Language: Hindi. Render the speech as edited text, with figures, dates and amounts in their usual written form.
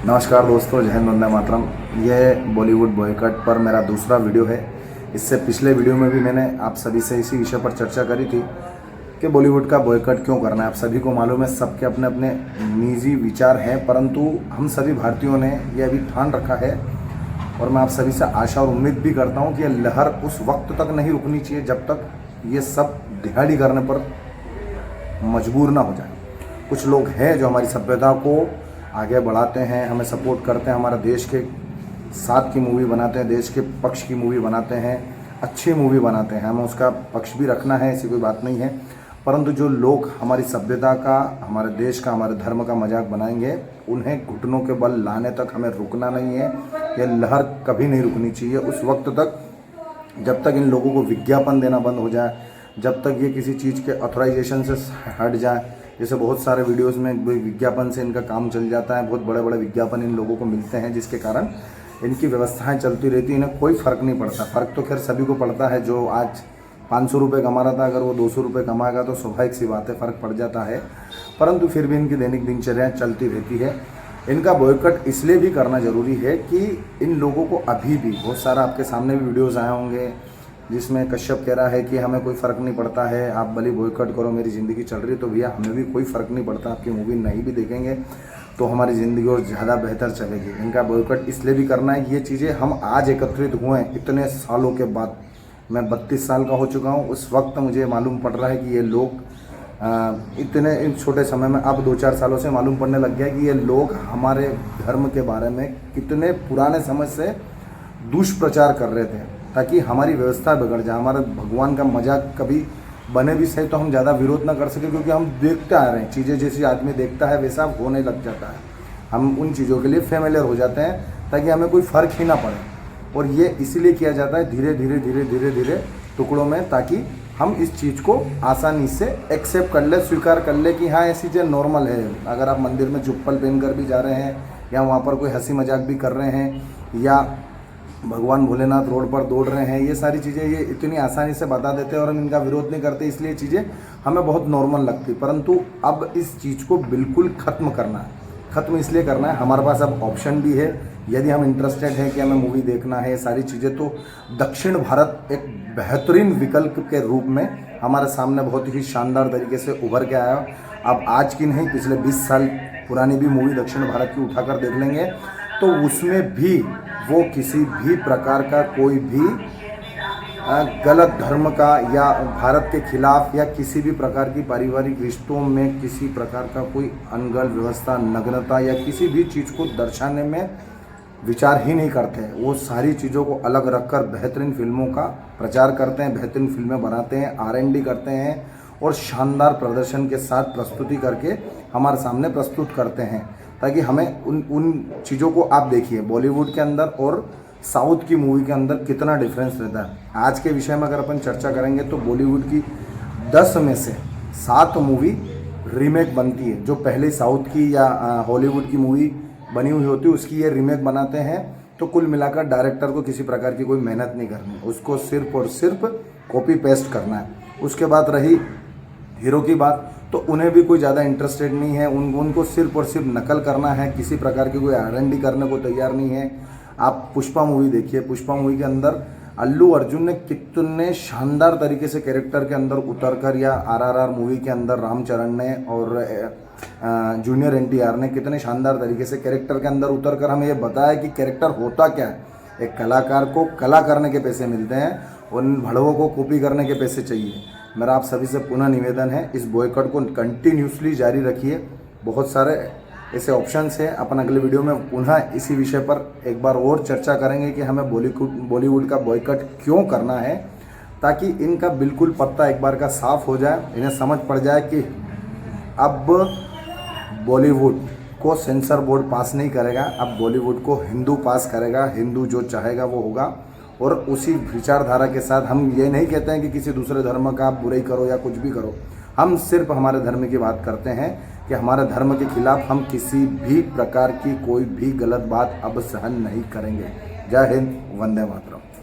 नमस्कार दोस्तों, जय हिंद, वंदे मातरम। यह बॉलीवुड बॉयकट पर मेरा दूसरा वीडियो है। इससे पिछले वीडियो में भी मैंने आप सभी से इसी विषय पर चर्चा करी थी कि बॉलीवुड का बॉयकट क्यों करना है। आप सभी को मालूम है, सबके अपने अपने निजी विचार हैं, परंतु हम सभी भारतीयों ने यह भी ठान रखा है और मैं आप सभी से आशा और उम्मीद भी करता हूँ कि यह लहर उस वक्त तक नहीं रुकनी चाहिए जब तक ये सब दिहाड़ी करने पर मजबूर ना हो जाए। कुछ लोग हैं जो हमारी सभ्यता को आगे बढ़ाते हैं, हमें सपोर्ट करते हैं, हमारा देश के साथ की मूवी बनाते हैं, देश के पक्ष की मूवी बनाते हैं, अच्छी मूवी बनाते हैं। हमें उसका पक्ष भी रखना है, ऐसी कोई बात नहीं है। परंतु जो लोग हमारी सभ्यता का, हमारे देश का, हमारे धर्म का मजाक बनाएंगे, उन्हें घुटनों के बल लाने तक हमें रुकना नहीं है। यह लहर कभी नहीं रुकनी चाहिए उस वक्त तक जब तक इन लोगों को विज्ञापन देना बंद हो जाए, जब तक ये किसी चीज़ के ऑथराइजेशन से हट जाए। जैसे बहुत सारे वीडियोस में विज्ञापन से इनका काम चल जाता है, बहुत बड़े बड़े विज्ञापन इन लोगों को मिलते हैं, जिसके कारण इनकी व्यवस्थाएं चलती रहती हैं, इन्हें कोई फ़र्क नहीं पड़ता। फ़र्क तो खैर सभी को पड़ता है। जो आज 500 रुपये कमा रहा था, अगर वो 200 रुपये कमाएगा तो स्वाभाविक सी बात है, फ़र्क पड़ जाता है। परंतु फिर भी इनकी दैनिक दिनचर्या चलती रहती है। इनका बॉयकट इसलिए भी करना ज़रूरी है कि इन लोगों को अभी भी बहुत सारा, आपके सामने भी वीडियोज़ आए होंगे जिसमें कश्यप कह रहा है कि हमें कोई फ़र्क नहीं पड़ता है, आप भले बॉयकट करो, मेरी ज़िंदगी चल रही है। तो भैया, हमें भी कोई फ़र्क नहीं पड़ता। आपकी मूवी नहीं भी देखेंगे तो हमारी ज़िंदगी और ज़्यादा बेहतर चलेगी। इनका बॉयकट इसलिए भी करना है, ये चीज़ें हम आज एकत्रित हुए हैं इतने सालों के बाद। मैं 32 साल का हो चुका हूँ। उस वक्त मुझे मालूम पड़ रहा है कि ये लोग इतने इन छोटे समय में, अब 2-4 सालों से मालूम पड़ने लग गया कि ये लोग हमारे धर्म के बारे में कितने पुराने समय से दुष्प्रचार कर रहे थे ताकि हमारी व्यवस्था बिगड़ जाए, हमारा भगवान का मजाक कभी बने भी सही तो हम ज़्यादा विरोध ना कर सके, क्योंकि हम देखते आ रहे हैं चीज़ें जैसी आदमी देखता है वैसा होने लग जाता है। हम उन चीज़ों के लिए फेमिलियर हो जाते हैं ताकि हमें कोई फ़र्क ही ना पड़े। और ये इसीलिए किया जाता है धीरे धीरे धीरे धीरे धीरे टुकड़ों में, ताकि हम इस चीज़ को आसानी से एक्सेप्ट कर ले, स्वीकार कर ले कि हाँ, ऐसी चीज़ नॉर्मल है। अगर आप मंदिर में चप्पल पहन कर भी जा रहे हैं, या वहाँ पर कोई हंसी मजाक भी कर रहे हैं, या भगवान भोलेनाथ रोड पर दौड़ रहे हैं, ये सारी चीज़ें ये इतनी आसानी से बता देते हैं और हम इनका विरोध नहीं करते, इसलिए चीज़ें हमें बहुत नॉर्मल लगती। परंतु अब इस चीज़ को बिल्कुल ख़त्म करना है। ख़त्म इसलिए करना है, हमारे पास अब ऑप्शन भी है। यदि हम इंटरेस्टेड हैं कि हमें मूवी देखना है, ये सारी चीज़ें, तो दक्षिण भारत एक बेहतरीन विकल्प के रूप में हमारे सामने बहुत ही शानदार तरीके से उभर के आया। अब आज की नहीं, पिछले 20 साल पुरानी भी मूवी दक्षिण भारत की उठाकर देख लेंगे तो उसमें भी वो किसी भी प्रकार का कोई भी गलत धर्म का या भारत के खिलाफ या किसी भी प्रकार की पारिवारिक रिश्तों में किसी प्रकार का कोई अनगढ़ व्यवस्था, नग्नता या किसी भी चीज़ को दर्शाने में विचार ही नहीं करते। वो सारी चीज़ों को अलग रखकर बेहतरीन फिल्मों का प्रचार करते हैं, बेहतरीन फिल्में बनाते हैं, R&D करते हैं और शानदार प्रदर्शन के साथ प्रस्तुति करके हमारे सामने प्रस्तुत करते हैं, ताकि हमें उन चीज़ों को आप देखिए। बॉलीवुड के अंदर और साउथ की मूवी के अंदर कितना डिफरेंस रहता है। आज के विषय में अगर अपन चर्चा करेंगे तो बॉलीवुड की 10 में से 7 मूवी रीमेक बनती है। जो पहले साउथ की या हॉलीवुड की मूवी बनी हुई होती है उसकी ये रीमेक बनाते हैं। तो कुल मिलाकर डायरेक्टर को किसी प्रकार की कोई मेहनत नहीं करनी, उसको सिर्फ और सिर्फ कॉपी पेस्ट करना है। उसके बाद रही हीरो की बात, तो उन्हें भी कोई ज़्यादा इंटरेस्टेड नहीं है, उनको सिर्फ और सिर्फ नकल करना है, किसी प्रकार की कोई R&D करने को तैयार नहीं है। आप पुष्पा मूवी देखिए, पुष्पा मूवी के अंदर अल्लू अर्जुन ने कितने शानदार तरीके से कैरेक्टर के अंदर उतरकर, या RRR मूवी के अंदर रामचरण ने और जूनियर NTR ने कितने शानदार तरीके से कैरेक्टर के अंदर उतरकर हमें ये बताया कि कैरेक्टर होता क्या है। एक कलाकार को कला करने के पैसे मिलते हैं, उन भड़वों को कॉपी करने के पैसे चाहिए। मेरा आप सभी से पुनः निवेदन है, इस बॉयकट को कंटिन्यूसली जारी रखिए। बहुत सारे ऐसे ऑप्शंस हैं। अपन अगले वीडियो में पुनः इसी विषय पर एक बार और चर्चा करेंगे कि हमें बॉलीवुड का बॉयकट क्यों करना है, ताकि इनका बिल्कुल पत्ता एक बार का साफ हो जाए, इन्हें समझ पड़ जाए कि अब बॉलीवुड को सेंसर बोर्ड पास नहीं करेगा, अब बॉलीवुड को हिंदू पास करेगा। हिंदू जो चाहेगा वो होगा। और उसी विचारधारा के साथ हम ये नहीं कहते हैं कि किसी दूसरे धर्म का आप बुराई करो या कुछ भी करो। हम सिर्फ हमारे धर्म की बात करते हैं कि हमारे धर्म के खिलाफ हम किसी भी प्रकार की कोई भी गलत बात अब सहन नहीं करेंगे। जय हिंद, वंदे मातरम।